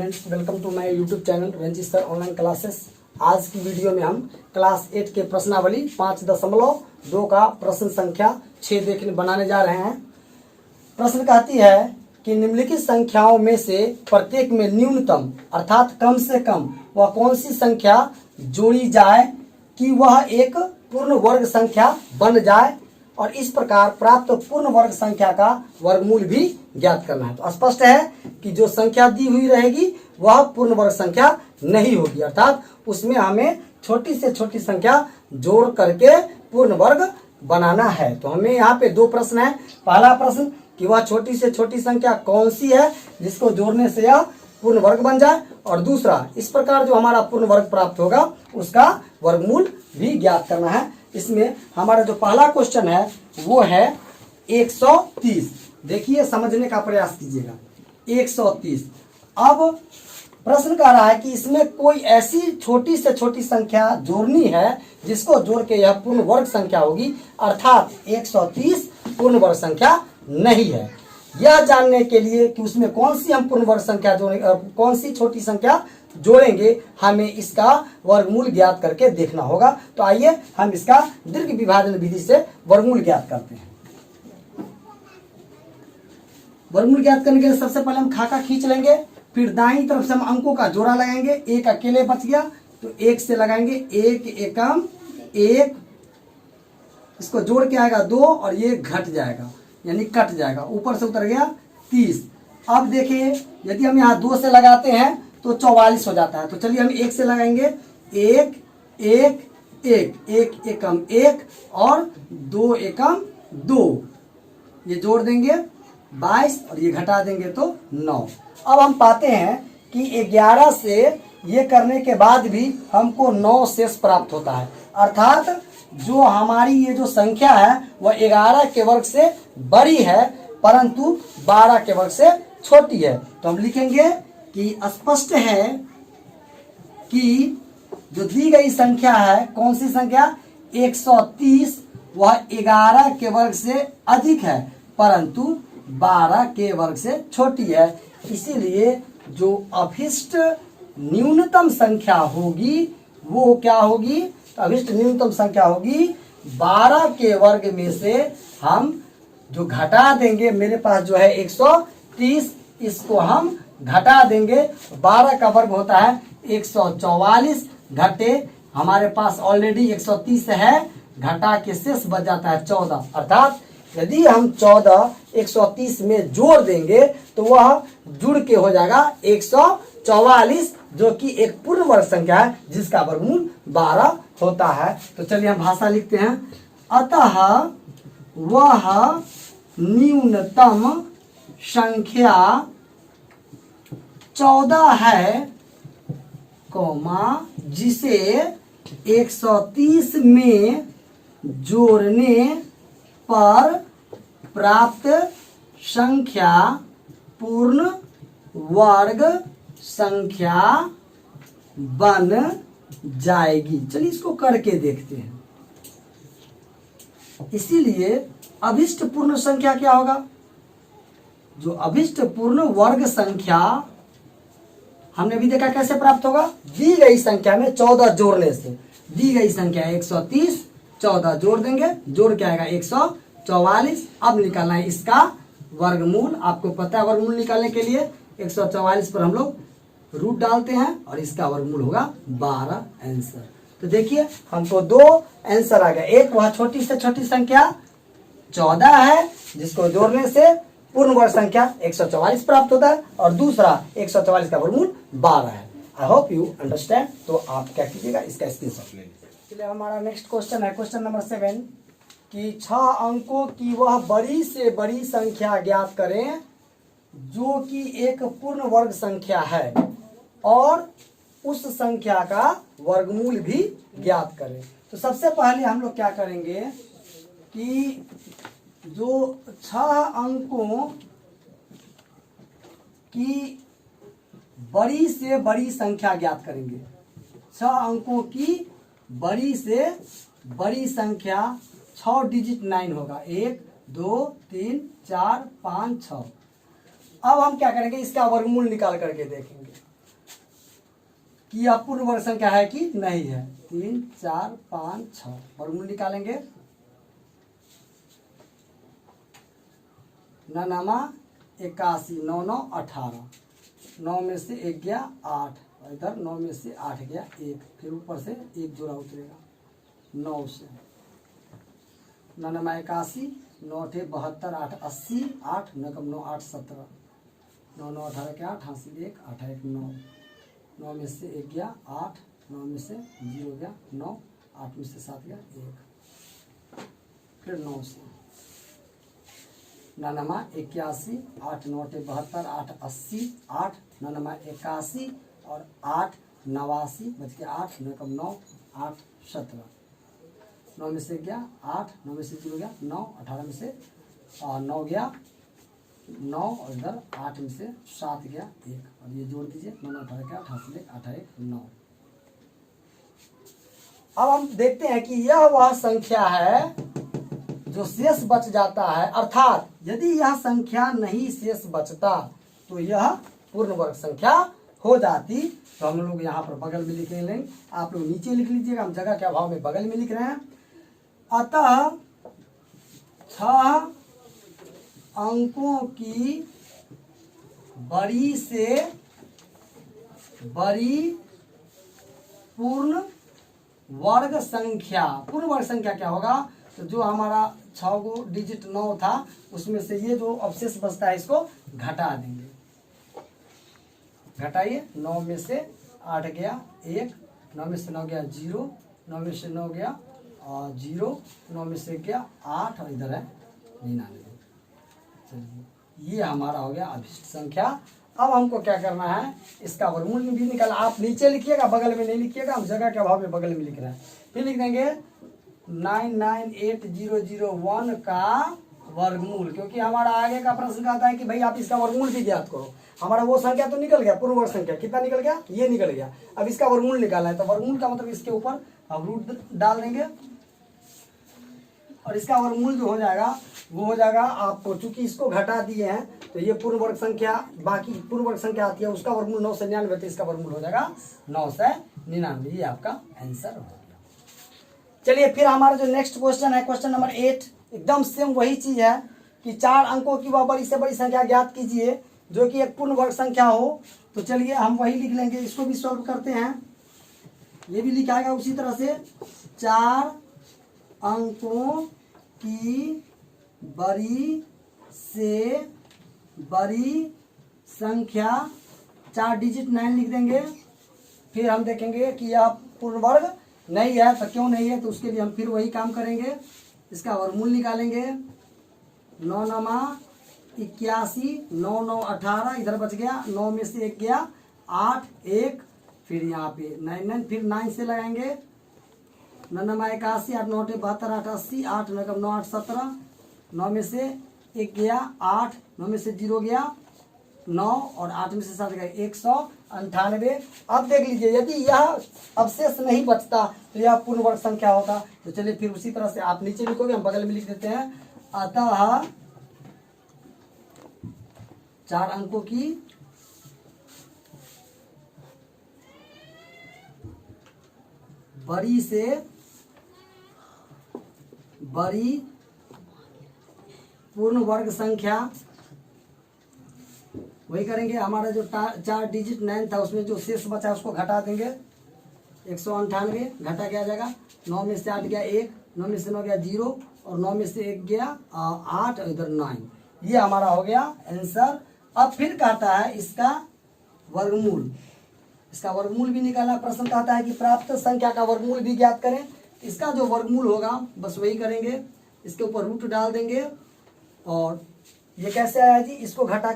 Students, welcome to my YouTube channel Ranjeet sir online classes. आज की video में हम क्लास 8 के प्रश्नावली 5.2 का प्रश्न संख्या 6 देखने बनाने जा रहे हैं। प्रश्न कहती है कि निम्नलिखित संख्याओं में से प्रत्येक में न्यूनतम अर्थात कम से कम वह कौन सी संख्या जोड़ी जाए कि वह एक पूर्ण वर्ग संख्या बन जाए और इस प्रकार प्राप्त पूर्ण वर्ग संख्या का वर्गमूल भी ज्ञात करना है। तो स्पष्ट है कि जो संख्या दी हुई रहेगी वह पूर्ण वर्ग संख्या नहीं होगी, अर्थात उसमें हमें छोटी से छोटी संख्या जोड़ करके पूर्ण वर्ग बनाना है। तो हमें यहाँ पे दो प्रश्न है। पहला प्रश्न कि वह छोटी से छोटी संख्या कौन सी है जिसको जोड़ने से यह पूर्ण वर्ग बन जाए, और दूसरा इस प्रकार जो हमारा पूर्ण वर्ग प्राप्त होगा उसका वर्गमूल भी ज्ञात करना है। इसमें हमारा जो पहला क्वेश्चन है वो है 130। देखिए, समझने का प्रयास कीजिएगा। 130। अब प्रश्न कह रहा है कि इसमें कोई ऐसी छोटी से छोटी संख्या जोड़नी है जिसको जोड़ के यह पूर्ण वर्ग संख्या होगी, अर्थात 130 पूर्ण वर्ग संख्या नहीं है। यह जानने के लिए कि उसमें कौन सी हम पूर्ण वर्ग संख्या जोड़ेंगे, कौन सी छोटी संख्या जोड़ेंगे, हमें इसका वर्गमूल ज्ञात करके देखना होगा। तो आइए हम इसका दीर्घ विभाजन विधि से वर्गमूल ज्ञात करते हैं। वर्गमूल ज्ञात करने के लिए सबसे पहले हम खाका खींच लेंगे, फिर दाईं तरफ से हम अंकों का जोड़ा लगाएंगे। एक अकेले बच गया तो एक से लगाएंगे, एक एकम एक, इसको जोड़ के आएगा 2 और ये घट जाएगा यानी कट जाएगा, ऊपर से उतर गया 30। अब देखिए, यदि हम यहाँ 2 से लगाते हैं तो 44 हो जाता है। तो चलिए हम 1 से लगाएंगे, एक एक एक, एक एकम एक और 2 एकम 2, ये जोड़ देंगे 22 और ये घटा देंगे तो 9। अब हम पाते हैं कि 11 से ये करने के बाद भी हमको 9 शेष प्राप्त होता है, अर्थात जो हमारी ये जो संख्या है वह 11 के वर्ग से बड़ी है परंतु 12 के वर्ग से छोटी है। तो हम लिखेंगे कि स्पष्ट है कि जो दी गई संख्या है, कौन सी संख्या 130, वह 11 के वर्ग से अधिक है परंतु 12 के वर्ग से छोटी है। इसीलिए जो अभिष्ट न्यूनतम संख्या होगी वो क्या होगी, अभिष्ट न्यूनतम संख्या होगी 12 के वर्ग में से हम जो घटा देंगे, मेरे पास जो है 130, इसको हम घटा देंगे। 12 का वर्ग होता है 144, घटे हमारे पास ऑलरेडी 130 है, घटा के शेष बच जाता है 14, अर्थात यदि हम 14 130 में जोड़ देंगे तो वह जुड़ के हो जाएगा 144, जो कि एक पूर्ण वर्ग संख्या है जिसका वर्गमूल 12 होता है। तो चलिए हम भाषा लिखते हैं। अतः वह न्यूनतम संख्या 14 है, जिसे 130 में जोड़ने पर प्राप्त संख्या पूर्ण वर्ग संख्या बन जाएगी। चलिए इसको करके देखते हैं। इसीलिए अभिष्ट पूर्ण संख्या क्या होगा, जो अभिष्ट पूर्ण वर्ग संख्या हमने भी देखा कैसे प्राप्त होगा, दी गई संख्या में 14 जोड़ने से। दी गई संख्या 130, 14 जोड़ देंगे, जोड़ के आएगा 144। अब निकालना है इसका वर्गमूल। आपको पता है वर्गमूल निकालने के लिए 144 पर हम लोग रूट डालते हैं और इसका वर्गमूल होगा 12 आंसर। तो देखिए हमको 2 आंसर आ गया। एक वह छोटी से छोटी संख्या 14 है जिसको जोड़ने से पूर्ण वर्ग संख्या 144 प्राप्त होता है, और दूसरा 144 का वर्गमूल 12 है। I hope you understand. तो आप क्या कीजिएगा, इसका स्क्रीनशॉट ले लीजिए। चलिए हमारा नेक्स्ट क्वेश्चन है, क्वेश्चन नंबर 7 कि 6 अंकों की वह बड़ी से बड़ी संख्या ज्ञात करें जो कि एक पूर्ण वर्ग संख्या है और उस संख्या का वर्गमूल भी ज्ञात करें। तो सबसे पहले हम लोग क्या करेंगे कि जो 6 अंकों की बड़ी से बड़ी संख्या ज्ञात करेंगे। 6 अंकों की बड़ी से बड़ी संख्या 6 डिजिट 9 होगा, 1 2 3 4 5 6। अब हम क्या करेंगे, इसका वर्गमूल निकाल करके देखेंगे। कि यह पूर्ण वर्ग संख्या है कि नहीं है। 3 4 5 6 वर्गमूल निकालेंगे। नामा 81, 9 9 18, 9 में से 1 गया 8, इधर 9 में से 8 गया 1, फिर ऊपर से 1 जोड़ा उतरेगा 9 से। 9 9 81, 9 8 72, 8 80, 8 9 कम 9 8 17, 9 9 18 के 8, हासिल 1, 8 1 9, 9 में से 1 गया 8, 9 में से 0 गया 9, 8 में से 7 गया 1, फिर 9 से। 9 9 81, 8 9 72, 8 80, 8 9 9 81 और 8 89 बच गया 8, 9 कम 9 8 17, 9 में से गया 8, 9 में से 0 गया 9, 18 में से 9 गया 9 और इधर 8 में से 7 गया 1, और ये जोड़ दीजिए 9 9 18 के 8, हासिल 1, 8 1 9। अब हम देखते हैं कि यह वह संख्या है जो शेष बच जाता है, अर्थात यदि यह संख्या नहीं शेष बचता तो यह पूर्ण वर्ग संख्या हो जाती। तो हम लोग यहाँ पर बगल में लिख लेंगे, आप लोग नीचे लिख लीजिएगा, हम जगह के अभाव में बगल में लिख रहे हैं। अतः 6 अंकों की बड़ी से बड़ी पूर्ण वर्ग संख्या, पूर्ण वर्ग संख्या क्या होगा, तो जो हमारा 6 को डिजिट 9 था उसमें से ये जो अवशेष बचता है इसको घटा देंगे। घटाइए, 9 में से 8 गया 1, 9 में से 9 गया 0, 9 में से 9 गया 0, 9 में से गया 8 और इधर है 99। चलिए ये हमारा हो गया अभिष्ट संख्या। अब हमको क्या करना है, इसका वर्गमूल भी निकालना। आप नीचे लिखिएगा, बगल में नहीं लिखिएगा, हम जगह के अभाव में बगल में लिख रहे हैं। फिर लिख देंगे 998001 का वर्गमूल, क्योंकि हमारा आगे का प्रश्न आता है कि भाई आप इसका वर्गमूल भी ज्ञात करो। हमारा वो संख्या तो निकल गया, पूर्ण वर्ग संख्या कितना निकल गया, ये निकल गया। अब इसका वर्गमूल निकालना है, तो वर्गमूल का मतलब इसके ऊपर हम रूट डाल देंगे और इसका वर्गमूल जो हो जाएगा वो हो जाएगा आपको, चूंकि इसको घटा दिए हैं तो ये पूर्ण वर्ग संख्या, बाकी पूर्ण वर्ग संख्या आती है उसका वर्गमूल 999, तो इसका वर्गमूल हो जाएगा 999। ये आपका आंसर हो गया। चलिए फिर हमारा जो नेक्स्ट क्वेश्चन है, क्वेश्चन नंबर 8, एकदम सेम वही चीज है कि 4 अंकों की वह बड़ी से बड़ी संख्या ज्ञात कीजिए जो कि एक पूर्ण वर्ग संख्या हो। तो चलिए हम वही लिख लेंगे, इसको भी सॉल्व करते हैं। ये भी लिखाएगा उसी तरह से, 4 अंकों की बड़ी से बड़ी संख्या, 4 डिजिट 9 लिख देंगे। फिर हम देखेंगे कि यह पूर्ण वर्ग नहीं है, तो क्यों नहीं है, तो उसके लिए हम फिर वही काम करेंगे, इसका वर्गमूल निकालेंगे। 9 9 81, 9 9 18, इधर बच गया 9 में से 1 गया 8 1, फिर यहाँ पे 9 9, फिर 9 से लगाएंगे। 9 9 81, 8 9 72, 8 80, 8 9 9 8 17, 9 में से 1 गया 8, 9 में से 0 गया 9 और 8 में से 7 गया 198। अब देख लीजिए, यदि यह अवशेष नहीं बचता तो यह पूर्ण वर्ग संख्या होगा। तो चलिए फिर उसी तरह से आप नीचे लिखोगे, हम बगल में लिख देते हैं। अतः 4 अंकों की बड़ी से बड़ी पूर्ण वर्ग संख्या, वही करेंगे। हमारा जो 4 डिजिट 9 था उसमें जो शेष बचा उसको घटा देंगे, 198 घटा क्या जाएगा, 9 में से 8 गया 1, 9 में से 9 गया 0 और 9 में से 1 गया 8 और इधर 9। ये हमारा हो गया आंसर। अब फिर कहता है इसका वर्गमूल, इसका वर्गमूल भी निकालना। प्रश्न कहता है कि प्राप्त संख्या का वर्गमूल भी ज्ञात करें। इसका जो वर्गमूल होगा बस वही करेंगे, इसके ऊपर रूट डाल देंगे। और ये कैसे आया जी, इसको घटा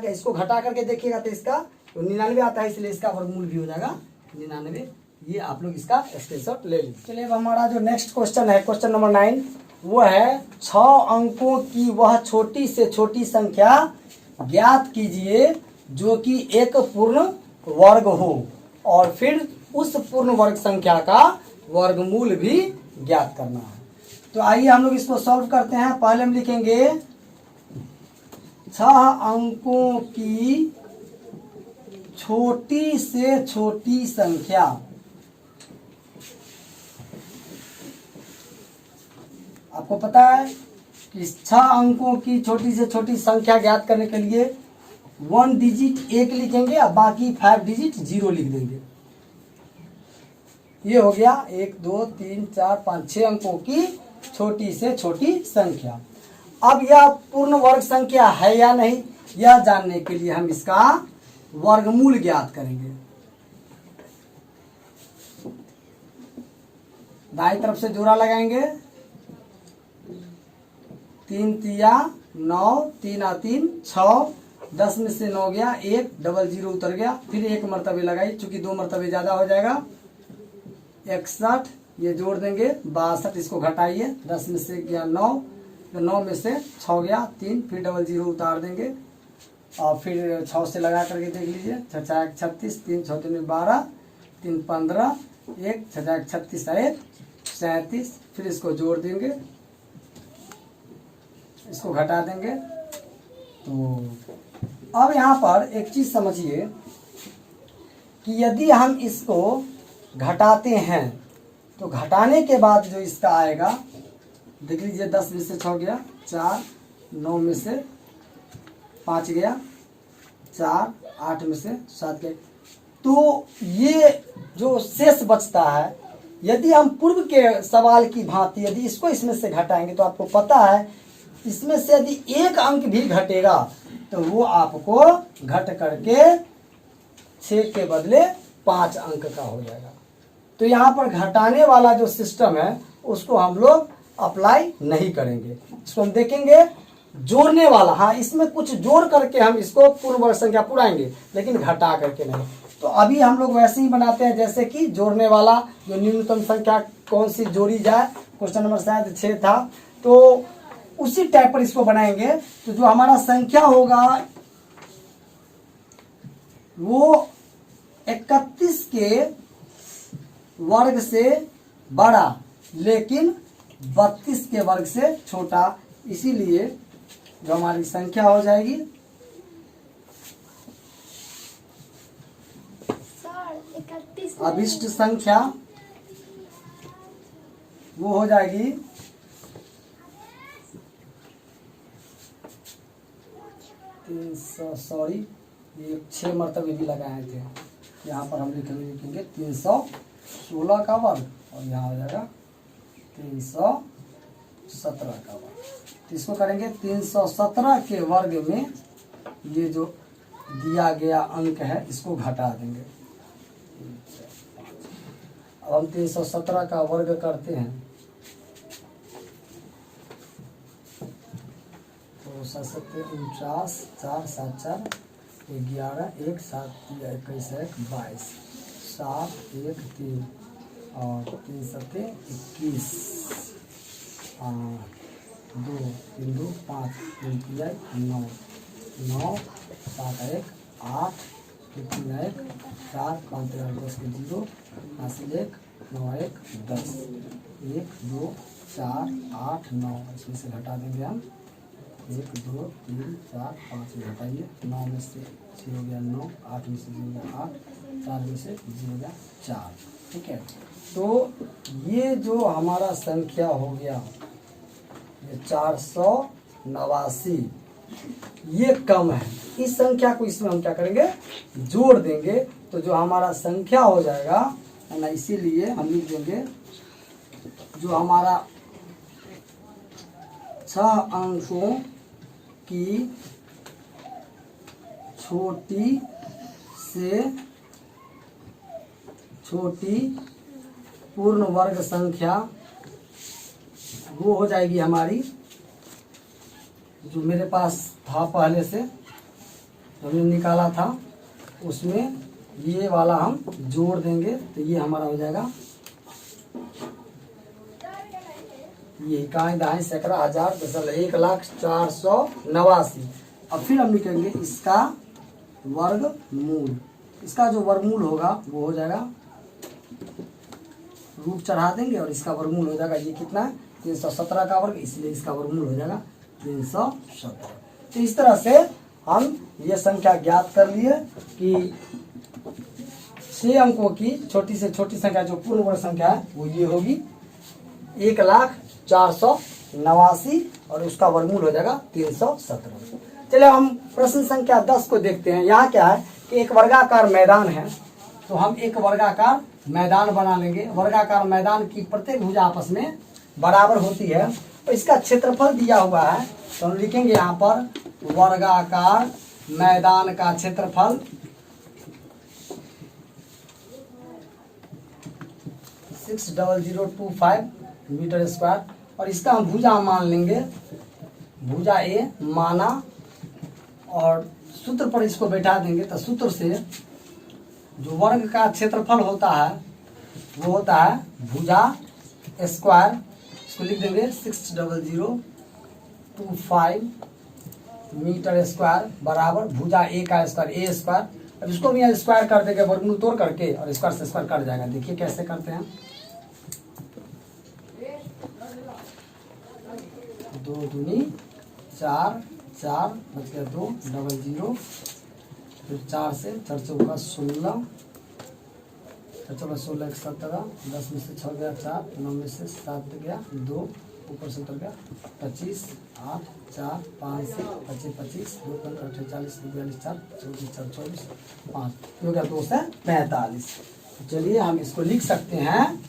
करके देखिएगा तो इसका 99 आता है, इसलिए इसका वर्गमूल भी हो जाएगा 99। ये आप लोग इसका स्क्रीनशॉट ले लीजिए। चलिए अब हमारा जो नेक्स्ट क्वेश्चन है, क्वेश्चन नंबर 9, वो है 6 अंकों की वह छोटी से छोटी संख्या ज्ञात कीजिए जो कि एक पूर्ण वर्ग हो, और फिर उस पूर्ण वर्ग संख्या का वर्गमूल भी ज्ञात करना है। तो आइए हम लोग इसको सॉल्व करते हैं। पहले हम लिखेंगे 6 अंकों की छोटी से छोटी संख्या, आपको पता है कि 6 अंकों की छोटी से छोटी संख्या ज्ञात करने के लिए 1 डिजिट 1 लिखेंगे और बाकी 5 डिजिट 0 लिख देंगे। ये हो गया 1 2 3 4 5 6 अंकों की छोटी से छोटी संख्या। अब यह पूर्ण वर्ग संख्या है या नहीं, यह जानने के लिए हम इसका वर्गमूल ज्ञात करेंगे। दाईं तरफ से जोड़ा लगाएंगे, 3 तिया 9, 3 आ 3 6, 10 में से 9 गया, 1 डबल 0 उतर गया, फिर 1 मरतबे लगाई, चूंकि 2 मरतबे ज्यादा हो जाएगा, 61, ये जोड़ देंगे 62, इसको घटाइए, 10 में से गया 9, तो 9 में से 6 गया 3, फिर डबल 0 उतार देंगे और फिर 6 से लगा करके देख लीजिए, 6 1 36, 3 6 3 12, 3 15, 1 6 1 36 1 37, फिर इसको जोड़ देंगे, इसको घटा देंगे। तो अब यहाँ पर एक चीज समझिए कि यदि हम इसको घटाते हैं तो घटाने के बाद जो इसका आएगा, देख लीजिए, 10 में से 6 गया 4, 9 में से 5 गया 4, 8 में से 7 गया, तो ये जो शेष बचता है, यदि हम पूर्व के सवाल की भांति यदि इसको इसमें से घटाएंगे तो आपको पता है इसमें से यदि 1 अंक भी घटेगा तो वो आपको घट करके 6 के बदले 5 अंक का हो जाएगा। तो यहाँ पर घटाने वाला जो सिस्टम है उसको हम लोग अप्लाई नहीं करेंगे, इसको हम देखेंगे जोड़ने वाला। हाँ, इसमें कुछ जोड़ करके हम इसको पूर्ण वर्ग संख्या पुराएंगे, लेकिन घटा करके नहीं। तो अभी हम लोग वैसे ही बनाते हैं जैसे कि जोड़ने वाला, जो न्यूनतम संख्या कौन सी जोड़ी जाए, क्वेश्चन नंबर शायद 6 था, तो उसी टाइप पर इसको बनाएंगे। तो जो हमारा संख्या होगा वो 31 के वर्ग से बड़ा लेकिन 32 के वर्ग से छोटा, इसीलिए जो हमारी संख्या हो जाएगी अभिष्ट संख्या, वो हो जाएगी 300, सॉरी ये 6 मरतबे भी लगाए थे, यहाँ पर हम लिखेंगे 316 का वर्ग और यहाँ हो जाएगा 317 का वर्ग। तो इसको करेंगे 317 के वर्ग में ये जो दिया गया अंक है इसको घटा देंगे। अब हम 317 का वर्ग करते हैं तो 49, 4 7 4 11, 1 7 21 1 22, 7 1 3 और 3 7 21, 2 3 2 5 3 3 9 9 7 1 8 3 1 4 5 3 10 के 0 5 1 9 1 10 1 2 4 8 9, इसमें से घटा देंगे हम 1 2 3 4 5 घटाइए, 9 में से 0 गया 9, 8 में से 0 गया 8, 4 में से 0 गया 4। ठीक है, तो ये जो हमारा संख्या हो गया ये 489, ये कम है। इस संख्या को इसमें हम क्या करेंगे, जोड़ देंगे, तो जो हमारा संख्या हो जाएगा है ना, इसीलिए हम लिख देंगे जो हमारा 6 अंकों की छोटी से छोटी पूर्ण वर्ग संख्या वो हो जाएगी हमारी, जो मेरे पास था पहले से हमने निकाला था, उसमें ये वाला हम जोड़ देंगे तो ये हमारा हो जाएगा ये इकाई दहाई सैकड़ा हजार दशमलव 1,04,89। अब फिर हम लिखेंगे इसका वर्गमूल, इसका जो वर्गमूल होगा वो हो जाएगा, रूट चढ़ा देंगे और इसका वर्गमूल हो जाएगा ये कितना है 317 का वर्ग, इसलिए इसका वर्गमूल हो जाएगा 317। तो इस तरह से हम ये संख्या ज्ञात कर लिए कि 6 अंकों की छोटी से छोटी संख्या जो पूर्ण वर्ग संख्या है वो ये होगी 1,04,89 और उसका वर्गमूल हो जाएगा 317। चलिए हम प्रश्न संख्या 10 को देखते हैं। यहाँ क्या है कि एक वर्गाकार मैदान है, तो हम एक वर्गाकार मैदान बना लेंगे। वर्गाकार मैदान की प्रत्येक भुजा आपस में बराबर होती है, तो इसका क्षेत्रफल दिया हुआ है, तो हम लिखेंगे यहाँ पर वर्गाकार मैदान का क्षेत्रफल 60025 मीटर स्क्वायर, और इसका हम भुजा मान लेंगे, भुजा ए माना, और सूत्र पर इसको बैठा देंगे। तो सूत्र से जो वर्ग का क्षेत्रफल होता है वो होता है भुजा स्क्वायर, इसको लिख देंगे 60025 मीटर स्क्वायर बराबर भुजा ए का स्क्वायर ए स्क्वायर। अब इसको भी यहाँ स्क्वायर कर देंगे वर्गमूल तोड़ करके, और स्क्वायर से स्क्वायर कट जाएगा। देखिए कैसे करते हैं, 2 दूनी 4, 4 बच गया 2, 00, फिर 4 से 4 चौका 16, 4 चौका 16 1 17, 10 में से 6 गया 4, 9 में से 7 गया 2, ऊपर से उतर गया 25, 8, 4, 5 से 25, 25, 2 15 48 42 4 24 4 24 5 हो गया 2 से 45। चलिए हम इसको लिख सकते हैं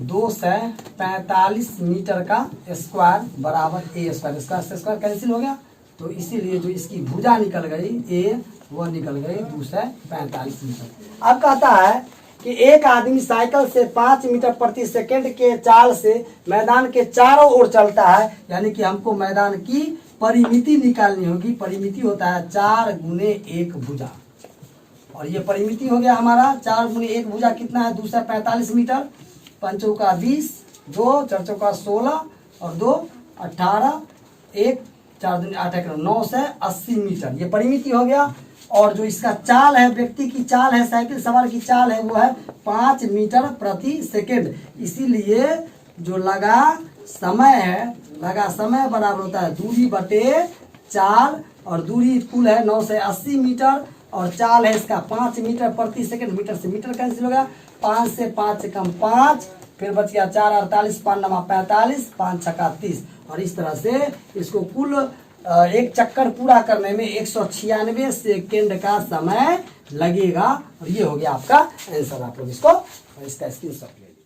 2 से 45 मीटर का स्क्वायर बराबर ए स्क्वायर। स्क्वायर से स्क्वायर कैंसिल हो गया, तो इसीलिए जो इसकी भुजा निकल गई ए वो निकल गई 2 से 45 मीटर। अब कहता है कि एक आदमी साइकिल से 5 मीटर प्रति सेकंड के चाल से मैदान के चारों ओर चलता है, यानी कि हमको मैदान की परिमिति निकालनी होगी। परिमिति होता है 4 गुने 1 भुजा, और ये परिमिति हो गया हमारा 4 गुने 1 भुजा कितना है 2 से 45 मीटर, 5 चौका 20, 2 4 चौका 16 और 2 18, 1 4 दूनी 8 9 से 80 मीटर, ये परिमिति हो गया। और जो इसका चाल है, व्यक्ति की चाल है, साइकिल सवार की चाल है, वो है 5 मीटर प्रति सेकंड। इसीलिए जो लगा समय है, लगा समय बराबर होता है दूरी बटे चाल, और दूरी कुल है 9 से 80 मीटर, और चाल है इसका 5 मीटर प्रति सेकंड। मीटर से मीटर कैंसिल हो गया, 5 से 5 से कम 5, फिर बच गया 4 48, 5 9 45, 5 छक्का 30, और इस तरह से इसको कुल एक चक्कर पूरा करने में 196 सेकेंड का समय लगेगा। और ये हो गया आपका आंसर। आप लोग इसका स्क्रीनशॉट ले।